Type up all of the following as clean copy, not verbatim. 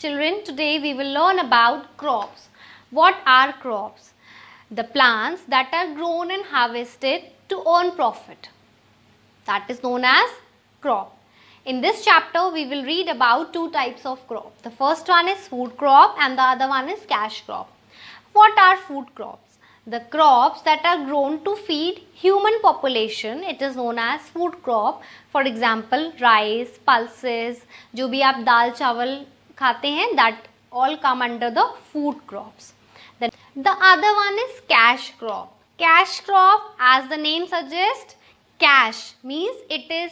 Children, today we will learn about crops. What are crops? The plants that are grown and harvested to earn profit. That is known as crop. In this chapter, we will read about two types of crop. The first one is food crop and the other one is cash crop. What are food crops? The crops that are grown to feed human population, it is known as food crop. For example, rice, pulses, जो भी आप दाल चावल खाते हैं, that all come under the food crops. Then the other one is cash crop. Cash crop, as the name suggests, cash means it is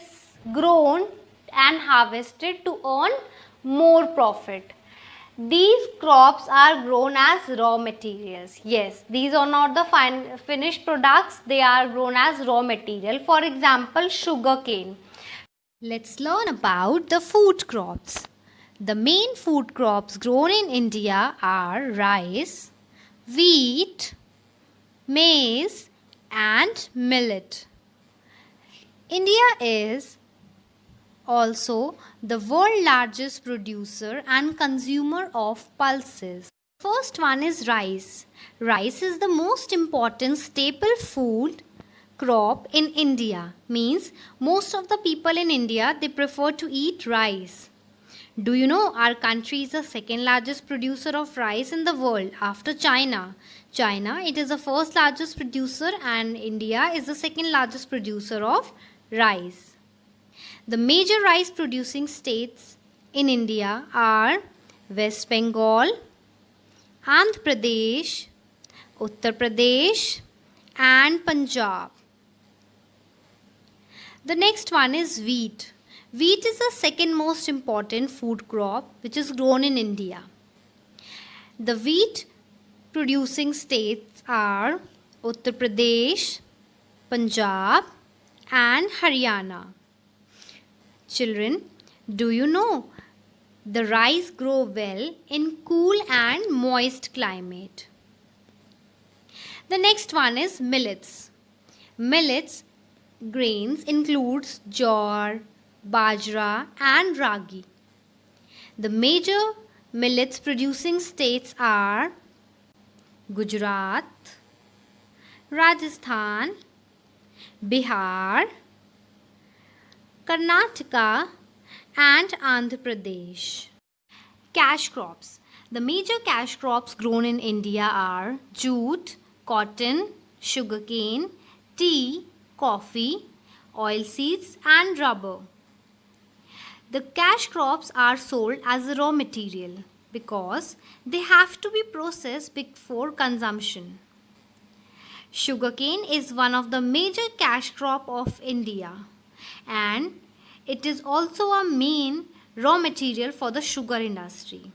grown and harvested to earn more profit. These crops are grown as raw materials. Yes, these are not the finished products, they are grown as raw material. For example, sugarcane. Let's learn about the food crops. The main food crops grown in India are rice, wheat, maize, and millet. India is also the world's largest producer and consumer of pulses. First one is rice. Rice is the most important staple food crop in India. Means most of the people in India, they prefer to eat rice. Do you know our country is the second largest producer of rice in the world after China? China, it is the first largest producer and India is the second largest producer of rice. The major rice producing states in India are West Bengal, Andhra Pradesh, Uttar Pradesh, and Punjab. The next one is wheat. Wheat is the second most important food crop which is grown in India. The wheat producing states are Uttar Pradesh, Punjab, and Haryana. Children, do you know the rice grow well in cool and moist climate? The next one is millets. Millets grains includes jowar, bajra, and ragi. The major millets producing states are Gujarat, Rajasthan, Bihar, Karnataka, and Andhra Pradesh. Cash crops. The major cash crops grown in India are jute, cotton, sugarcane, tea, coffee, oilseeds, and rubber. The cash crops are sold as a raw material because they have to be processed before consumption. Sugarcane is one of the major cash crop of India and it is also a main raw material for the sugar industry.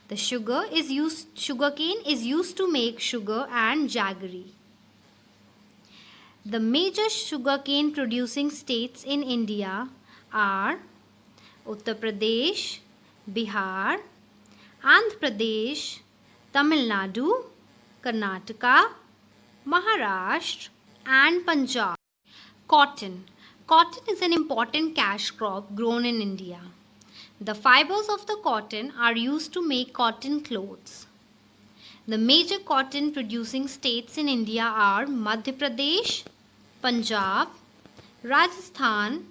The sugarcane is used to make sugar and jaggery. The major sugarcane producing states in India are Uttar Pradesh, Bihar, Andhra Pradesh, Tamil Nadu, Karnataka, Maharashtra, and Punjab. Cotton. Cotton is an important cash crop grown in India. The fibers of the cotton are used to make cotton clothes. The major cotton producing states in India are Madhya Pradesh, Punjab, Rajasthan,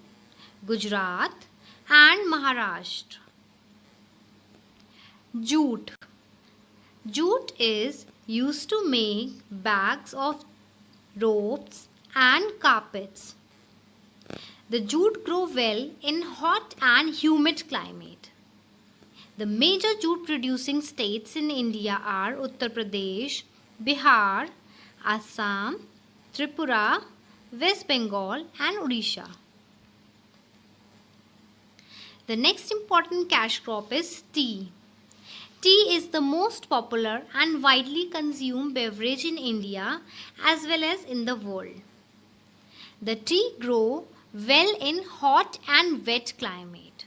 Gujarat, and Maharashtra. Jute. Jute is used to make bags of ropes and carpets. The jute grow well in hot and humid climate. The major jute producing states in India are Uttar Pradesh, Bihar, Assam, Tripura, West Bengal, and Odisha. The next important cash crop is tea. Tea is the most popular and widely consumed beverage in India as well as in the world. The tea grow well in hot and wet climate.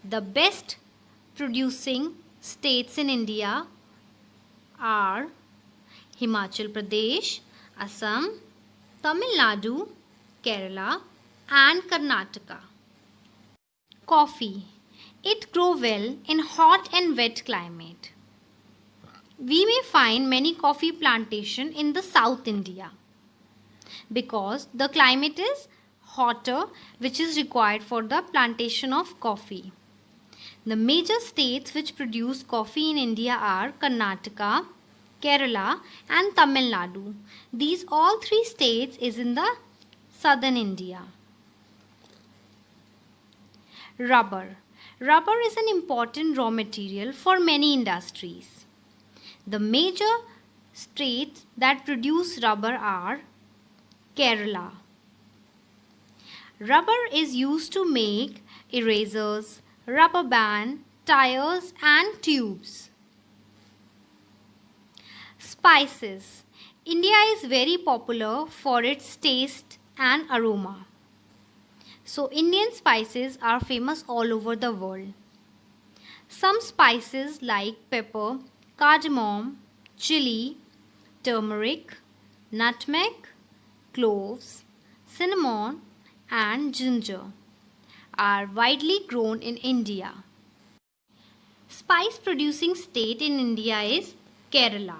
The best producing states in India are Himachal Pradesh, Assam, Tamil Nadu, Kerala, and Karnataka. Coffee. It grows well in hot and wet climate. We may find many coffee plantations in the South India because the climate is hotter, which is required for the plantation of coffee. The major states which produce coffee in India are Karnataka, Kerala and Tamil Nadu. These all three states is in the southern India. Rubber. Rubber is an important raw material for many industries. The major states that produce rubber are Kerala. Rubber is used to make erasers, rubber band, tires and tubes. Spices. India is very popular for its taste and aroma. So Indian spices are famous all over the world. Some spices like pepper, cardamom, chili, turmeric, nutmeg, cloves, cinnamon and ginger are widely grown in India. Spice producing state in India is Kerala.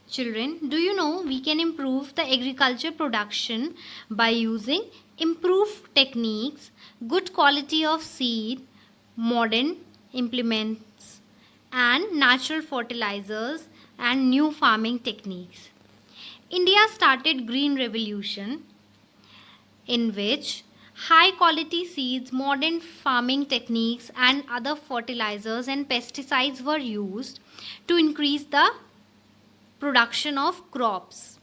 Children, do you know we can improve the agriculture production by using improved techniques, good quality of seed, modern implements and natural fertilizers and new farming techniques. India started Green Revolution in which high quality seeds, modern farming techniques and other fertilizers and pesticides were used to increase the production of crops.